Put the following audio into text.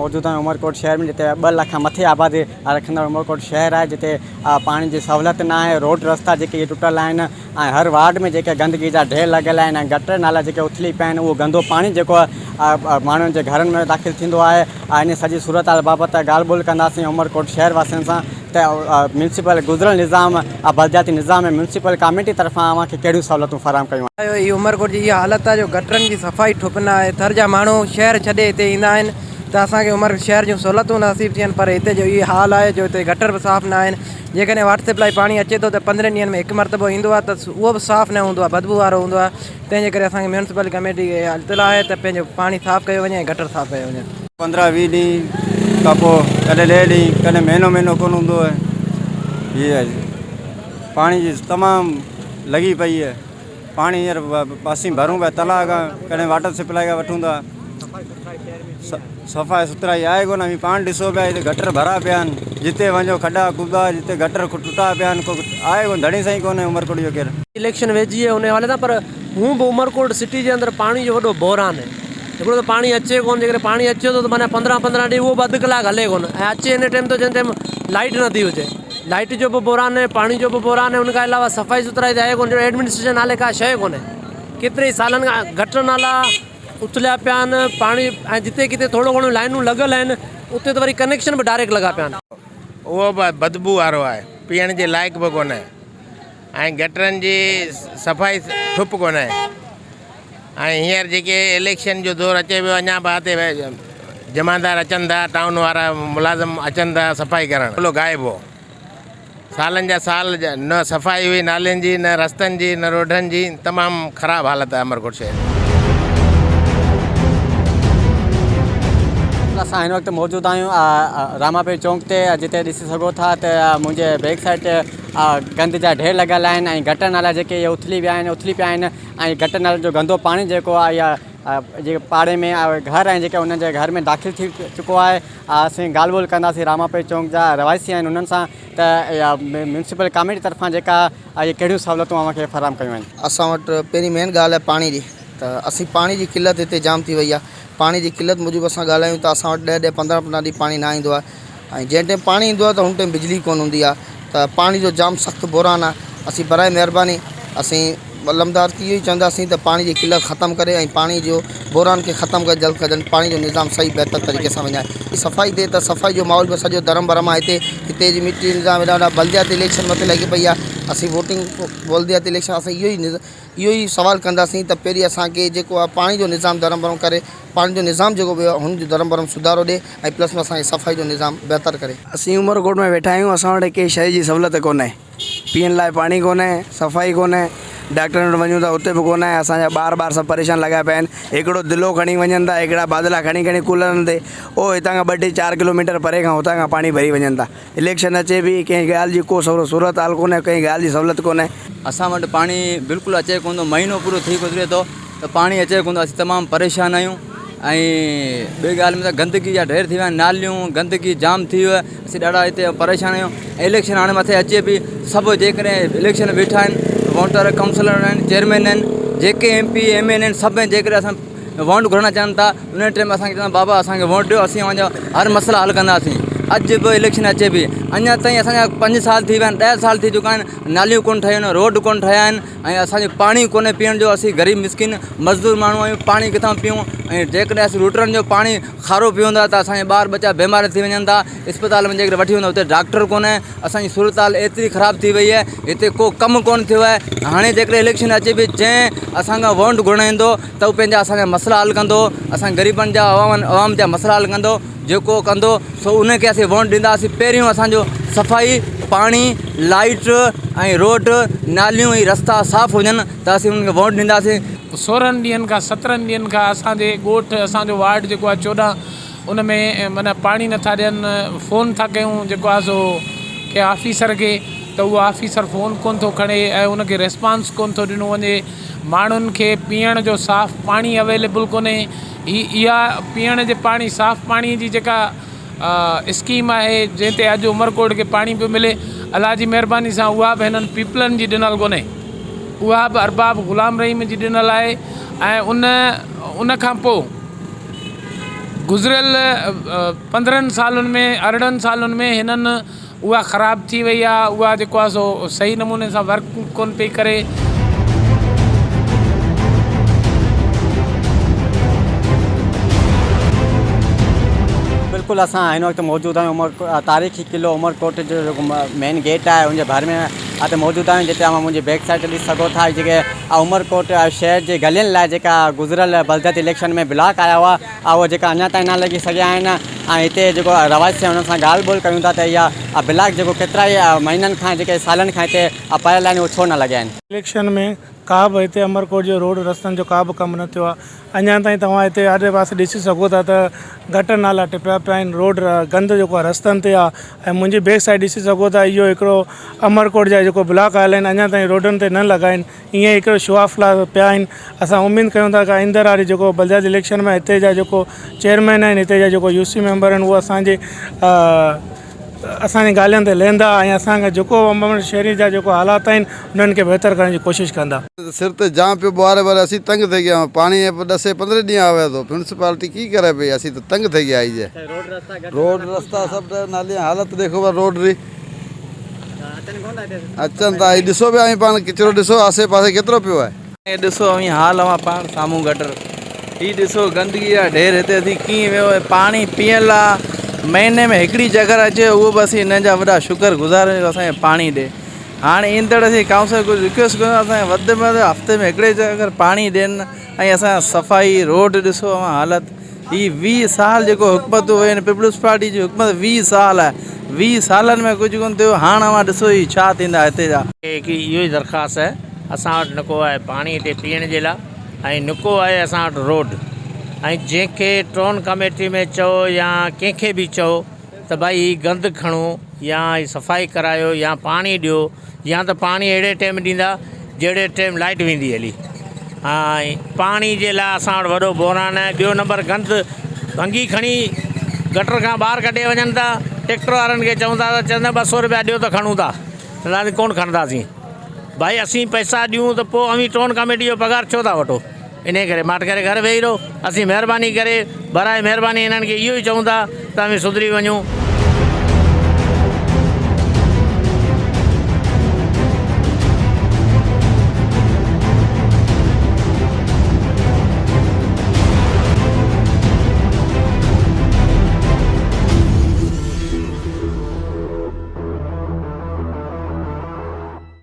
मौजूद आहियूं उमरकोट शहर में, जिते 2 लाख मथे आबादी रखंदड़ उमरकोट शहर है, जिते पानी की सहूलियत ना है। रोड रस्ता जेके टुटल आहिनि ऐं हर वार्ड में जेके गंदगी जा ढेर लॻियल आहिनि ऐं गटर नाला जेके उथली पिया आहिनि, उहो गंदो पाणी जेको माण्हुनि जे घरनि में दाख़िल थींदो आहे। इन सॼी सूरत हाल बाबति ॻाल्हि ॿोल कंदासीं उमरकोट शहर वासियुनि सां त म्यूनसिपल गुज़िरियल निज़ाम बलदियाती निज़ाम ऐं म्यूनसिपल कमेटी तरफ़ां अव्हांखे कहिड़ियूं सहूलियतूं फराहम कयूं आहिनि। उमरकोट जी इहा हालत आहे जो गटरनि जी सफ़ाई ठुप न आहे। थर जा माण्हू शहर छॾे हिते ईंदा आहिनि त असांखे उमर शहर जूं सहूलियतूं नसीब थियनि, पर हिते जो इहो हाल आहे जो हिते गटर बि साफ़ु न आहिनि। जेकॾहिं वाटर सप्लाई पाणी अचे थो त 15 ॾींहंनि में हिकु मरतबो ईंदो आहे, त उहो बि साफ़ु न हूंदो आहे, बदबू वारो हूंदो आहे। तंहिंजे करे असांखे म्यूनसिपल कमेटी खे इतला आहे त पंहिंजो पाणी साफ़ु कयो वञे ऐं गटर साफ़ु कयो वञे। 15-20 ॾींहं खां पोइ कॾहिं 10 ॾींहं कॾहिं महीनो कोन हूंदो आहे। हीअ पाणी जी तमामु लॻी पई आहे। पाणी हींअर पासी भरूं पिया तलाउ खां, कॾहिं वाटर सप्लाई खां वठूं था। सफ़ाई सुथराई आहे कोन। पाण ॾिसो पिया हिते गटर भरा पिया आहिनि, जिते वञो खॾा खुॿा, जिते गटर टुटा पिया आहिनि, को आहे कोन, धणी साईं कोन्हे उमरकोट जो केरु। इलेक्शन वेझी आहे उन हवाले सां, पर हूं बि उमरकोट सिटी जे अंदरि पाणी जो वॾो बहिरान आहे। हिकिड़ो त पाणी अचे कोन, जेकॾहिं पाणी अचे थो त माना 15-15 ॾींहं उहो बि अधु कलाकु हले कोन, ऐं अचे हिन टाइम तो जंहिं टाइम लाइट नथी हुजे। लाइट जो बि बहिरान आहे, पाणी जो बि बहिरान आहे। उनखां अलावा सफ़ाई सुथराई त आहे कोन, एडमिनिस्ट्रेशन नाले का शइ कोन्हे। केतिरे ई सालनि खां गटर नाला उथलिया पिया आहिनि पाणी, ऐं जिते किथे थोरो घणो लाइनूं लॻल आहिनि उते त वरी कनेक्शन बि डायरेक्ट लॻा पिया आहिनि। उहो बि बदबू वारो आहे, पीअण जे लाइक़ु बि कोन्हे, ऐं गटरनि जी सफ़ाई ठुप कोन्हे। ऐं हींअर जेके इलेक्शन जो दौरु अचे पियो, अञा बि हिते जमादार अचनि था, टाउन वारा मुलाज़िम अचनि था सफ़ाई करणु, भलो गाइब हो। सालनि जा साल न सफ़ाई हुई नालनि जी, न रस्तनि जी, न रोडनि जी। तमामु ख़राबु हालत आहे अमरकोट शहर। असां हिन वक़्तु मौजूदु आहियूं रामापीर चौक ते, जिते ॾिसी सघो था त मुंहिंजे बैक साइड ते गंद जा ढेर लॻियल आहिनि ऐं गटर नाला जेके इहे उथली पिया आहिनि ऐं गटर नाले जो गंदो पाणी जेको आहे या जेके पाड़े में घर आहिनि जेके उन्हनि जे घर में दाख़िल थी चुको आहे। असीं ॻाल्हि ॿोल कंदासीं रामापीर चौक जा रवासी आहिनि उन्हनि सां त म्यूनसिपल कमेटी तरफ़ां जेका इहे कहिड़ियूं सहूलियतूं अव्हांखे फराहम कयूं आहिनि। असां वटि पहिरीं मेन ॻाल्हि आहे पाणी जी, त असीं पाणी जी किल्लत हिते जाम थी वई आहे। पाणी जी किल्लत मूजिबि असां ॻाल्हायूं त असां वटि 10-15 ॾींहं पाणी न ईंदो आहे, ऐं जंहिं टाइम पाणी ईंदो आहे त हुन टाइम बिजली कोन हूंदी आहे, त पाणी जो जाम सख़्तु बहिरान आहे। असीं बराए महिरबानी असीं लमदार की इहो ई चवंदासीं त पाणी जी किल्लत ख़तमु करे ऐं पाणी जो बहिरान खे ख़तमु करे जल्द खां जल्द पाणी जो निज़ाम सही बहितर तरीक़े सां वञाए। सफ़ाई थिए त सफ़ाई जो माहौल बि सॼो धर्म भरम आहे। हिते जी मिटी निज़ाम हेॾा बलदियाती इलेक्शन मथे लॻी पई आहे। असीं वोटिंग बलदियाती इलेक्शन असां इहो ई सवाल कंदासीं त पहिरीं असांखे जेको आहे पाणी जो निज़ाम धर्म भरम करे, पाणी जो निज़ाम जेको बि आहे हुनजो धर्म भरम सुधारो ॾिए ऐं प्लस में असांखे सफ़ाई जो निज़ाम बहितर करे। असीं उमरकोट में वेठा आहियूं, असां वटि कंहिं शइ जी सहूलियत कोन्हे। पीअण लाइ पाणी कोन्हे, सफ़ाई कोन्हे, डॉक्टरनि वटि वञूं था उते बि कोन्हे। असांजा ॿार सभु परेशान लॻा पिया आहिनि। हिकिड़ो दिलो खणी वञनि था, हिकिड़ा बादला खणी कूलरनि ते, उहो हितां खां 2-4 किलोमीटर परे खां हुतां खां पाणी भरी वञनि था। इलेक्शन अचे बि कंहिं ॻाल्हि जी को सूरत हाल कोन्हे, कंहिं ॻाल्हि जी सहूलियत कोन्हे। असां वटि पाणी बिल्कुलु अचे कोन थो, महीनो पूरो थी गुज़रे थो त पाणी अचे कोन थो। असीं तमामु परेशान आहियूं। ऐं ॿिए ॻाल्हि में त गंदगी जा ढेर थी विया आहिनि, नालियूं गंदगी जाम थी वियो आहे। असीं ॾाढा हिते परेशान आहियूं। इलेक्शन हाणे मथे अचे पई, सभु जेकॾहिं इलेक्शन वेठा आहिनि, वोटर काउंसलर आहिनि, चेयरमैन आहिनि, जेके MP MN आहिनि, सभु जेकॾहिं असां वोट घुरणु चाहिनि था उन टाइम असांखे चवंदा बाबा असांखे वोट ॾियो, असीं पंहिंजा हर मसइला हल कंदासीं। अॼु बि इलेक्शन अचे पई, अञा ताईं असांजा 5 साल थी विया आहिनि, 10 साल थी चुका आहिनि, नालियूं कोन ठहियूं आहिनि, रोड कोन ठहिया आहिनि, ऐं असांजो पाणी कोन्हे पीअण जो। असीं ग़रीब मिसकिन मज़दूर माण्हू आहियूं, पाणी किथां पियूं? ऐं जेकॾहिं असीं रूटरनि जो पाणी खारो पीअंदा त असांजा ॿार बच्चा बीमार थी वञनि था। इस्पताल में जेकॾहिं वठी वेंदा उते डॉक्टर कोन्हे। असांजी सूरत हाल एतिरी ख़राबु थी वई आहे, हिते को कमु कोन थियो आहे। हाणे जेकॾहिं इलेक्शन अचे पई, जंहिं असांखां वोट घुरणु ईंदो त उहो पंहिंजा असांजा मसइला हल कंदो, असां ग़रीबनि जा अवाम जा मसइला हल कंदो। जेको कंदो सो उनखे असीं वोट ॾींदासीं। पहिरियों असांजो सफ़ाई, पाणी, लाइट ऐं रोड, नालियूं ऐं रस्ता साफ़ु हुजनि त असीं उन्हनि खे वोट ॾींदासीं। 16 ॾींहंनि खां 17 ॾींहंनि खां असांजे ॻोठ, असांजो वार्ड जेको आहे 14, उन में माना पाणी नथा ॾियनि। फ़ोन था कयूं जेको आहे सो कंहिं ऑफिसर खे, त उहो ऑफिसर फ़ोन कोन थो खणे ऐं उनखे रिस्पॉन्स कोन थो ॾिनो वञे। माण्हुनि खे पीअण जो साफ़ु पाणी अवेलेबल कोन्हे। इहा पीअण जे पाणी, साफ़ु पाणीअ जी जेका स्कीम आहे, जंहिं ते अॼु उमरकोट खे पाणी पियो मिले, अलाह जी महिरबानी सां उहा बि हिननि पीपलनि जी ॾिनल कोन्हे। उहा बि अरबाब ग़ुलाम रहीम जी ॾिनल आहे। ऐं उन खां पोइ गुज़िरियल 15 सालनि में 18 सालनि में हिननि उहा ख़राबु थी वई आहे, उहा जेको आहे सो सही नमूने सां वर्क कोन पई करे। बिल्कुल असां हिन वक़्तु मौजूदु आहियूं तारीख़ी क़िलो उमरकोट जो जेको मेन गेट आहे उनजे भर में हिते मौजूदु आहियूं, जिते तव्हां मुंहिंजी बैक साइड ॾिसी सघो था। जेके उमरकोट शहर जे गलियुनि लाइ जेका गुज़िरियल बलदियत इलेक्शन में ब्लॉक आया हुआ उहे जेका अञा ताईं न लॻी सघिया आहिनि। ऐं हिते जेको रवायती हुननि सां ॻाल्हि ॿोल कयूं था त इहा ब्लॉक जेको केतिरा ई महीननि खां जेके सालनि खां हिते पयल आहिनि उहे छो न लॻिया आहिनि। इलेक्शन में का बि हिते अमरकोट जो रोड रस्तनि जो का बि कमु न थियो आहे। अञा ताईं तव्हां हिते आसे पासे ॾिसी सघो था त गटर नाला टिपिया पिया आहिनि, रोड गंद जेको आहे रस्तनि ते आहे। ऐं मुंहिंजी बैक साइड ॾिसी सघो था, इहो हिकिड़ो अमरकोट जा जेको ब्लॉक आयल आहिनि अञा ताईं रोडनि ते न लॻा आहिनि, ईअं हिकिड़ो शो ऑफ पिया आहिनि। असां उमेदु कयूं था कि ईंदड़ वारी जेको बलदियात इलेक्शन में हिते जा जेको चेयरमैन आहिनि, हिते जा जेको यूसी मेंबर आहिनि, उहे असांजी ॻाल्हियुनि ते लहंदा ऐं असांखे जेको अमर शहरी जा जेको हालात आहिनि उन्हनि खे बहितर करण जी कोशिशि कंदा। सिर ते जाम पियो ॿुहारे ॿुहारे असीं तंग थी गया, पानी 10-15 ॾींहं आवे थो, म्यूनसिपालिटी की करे पई, असीं तो तंग थी गया आई जे रोड रस्ता सब नाले हालत देखो रोड री अचनि था। ॾिसो पिया पाण किचिरो ॾिसो आसे पासे केतिरो पियो आहे। ॾिसो हाल आहे पाण साम्हूं गटर, हीअ ॾिसो गंदगी जा ढेर हिते असीं कीअं वियो आहे। पाणी पीअण लाइ महीने में हिकिड़ी जगह अचे, उहो बि असीं हिननि जा वॾा शुक्रगुज़ार आहियूं असांखे पाणी ॾे। हाणे ईंदड़ असीं काउंसिल कुझु रिक्वेस्ट कयूं असांखे वधि में वधि हफ़्ते में हिकिड़े जगह पाणी ॾियनि ऐं असां सफ़ाई रोड ॾिसो हालत। ही 20 साल जेको हुकूमतूं हुयूं आहिनि, पीपल्स पार्टी जी हुकूमत 20 साल आहे, 20 सालनि में कुझु कोन थियो। हाणे अवां ॾिसो ही छा थींदा हिते जा। इहो ई दरख़्वास्त आहे, असां वटि न को आहे पाणी हिते पीअण जे लाइ, ऐं न को आहे असां वटि रोड। ऐं जंहिंखे टोन कमेटी में चओ या कंहिंखे बि चओ त भाई गंद खणो या सफ़ाई करायो या पाणी ॾियो, या त पाणी अहिड़े टाइम ॾींदा जहिड़े टाइम लाइट वेंदी हली। ऐं पाणी जे लाइ असां वटि वॾो बहिरान आहे। ॿियो नंबर गंद भंगी खणी गटर खां ॿाहिरि कढे वञनि था। ट्रैक्टर वारनि खे चऊं था त चवंदा 200 रुपया ॾियो त खणूं था, न कोन खणंदासीं। भाई असीं पैसा ॾियूं त पोइ अवी टोन कमेटी जो पघार छो था वठो। इन करे माट करे घर वेही रहो। असीं महिरबानी करे बराए महिरबानी इन्हनि खे इहो ई चऊं था त अवी सुधरी वञूं।